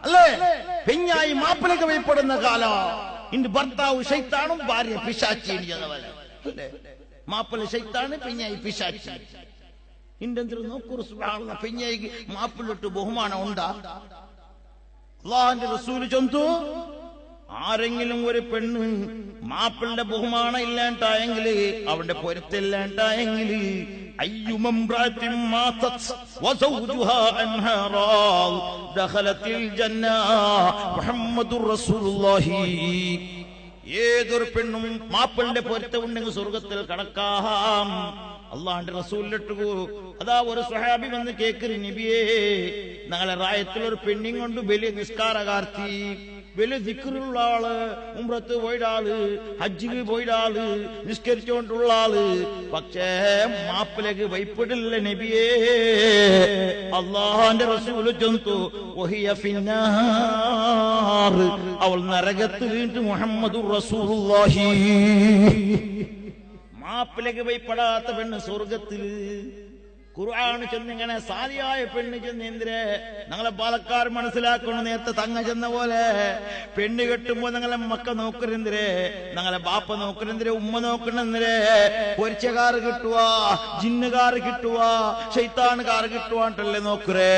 അല്ലേ? പെഞ്ഞായി മാപ്പിളക്ക് വയ്പ്പെടുന്ന കാലം. ഇന്ന് ഭർത്താവ് ശൈത്താനും ഭാര്യ പിശാചിനി എന്നവരെ അല്ലേ? മാപ്പിള ശൈത്താണ്, പെഞ്ഞായി പിശാചി. ഇണ്ടെന്തൊരു നോക്കൂ സുബ്ഹാനല്ലാഹ്, പെഞ്ഞായിക്ക് മാപ്പിളിട്ട് ബഹുമാനം ഉണ്ടാ? അല്ലാഹുവിന്റെ റസൂല് ചൊന്തു, ആരെങ്കിലും ഒരു പെണ്ണ് മാപ്പിളുടെ ബഹുമാനം ഇല്ലാണ്ടായെങ്കിൽ, അവന്റെ പൊരുത്തില്ലാണ്ടായെങ്കിൽ, അയ്യുമംറാത്തിൻ മാതത് വസൗജുഹാ അൻഹാ റാദ് ദഖലത്തിൽ ജന്ന മുഹമ്മദുർ റസൂലുള്ളാഹി. ഏതൊരു പെണ്ണും മാപ്പിളിന്റെ പൊരുത്തമുണ്ടെങ്കിൽ സ്വർഗത്തിൽ കടക്കാം. അള്ളാന്റെ റസൂലിട്ടു. അതാ ഒരു സ്വഹാബി വന്ന് കേക്കറി, നബിയേ, ഞങ്ങളെ റായത്തിലൊരു പെണ്ണിങ് കൊണ്ട് വലിയ നിസ്കാരകാർത്തി, വലിയ ദിക്റുള്ള ആള്, ഉംറത്ത് പോയുടെ ആള്, ഹജ്ജിന് പോയുടെ ആള്, നിസ്കരിച്ചുകൊണ്ടുള്ള ആള്, പക്ഷേ മാപ്പിലേക്ക് വൈപ്പെടില്ല നബിയേ. അള്ളാന്റെ റസൂല് ചൊന്തു, വഹിയ ഫിന്നാർ, അവൾ നരകത്ത് വീണ്ടും മുഹമ്മദുർ റസൂലുള്ളാഹി. മാപ്പിലേക്ക് വൈപ്പെടാത്ത പെണ്ണ് സ്വർഗത്തില്. ഖുർആൻ ചെന്നിങ്ങനെ സാലിയായ പെണ്ണ് ചെന്ന് എന്തിരെ ഞങ്ങളെ പാലക്കാർ മനസ്സിലാക്കണം. നേരത്തെ തങ്ങ ചെന്ന പോലെ പെണ്ണ് കെട്ടുമ്പോ ഞങ്ങളെ മക്ക നോക്കണെന്തിരെ, ഞങ്ങളെ ബാപ്പ നോക്കണെന്തിരെ, ഉമ്മ നോക്കണെന്തിരെ, പൊരിച്ചകാർ കിട്ടുക, ജിന്നുകാർ കിട്ടുക, ശൈത്താനുകാർ കിട്ടുവാണ്ടല്ലേ നോക്കറേ.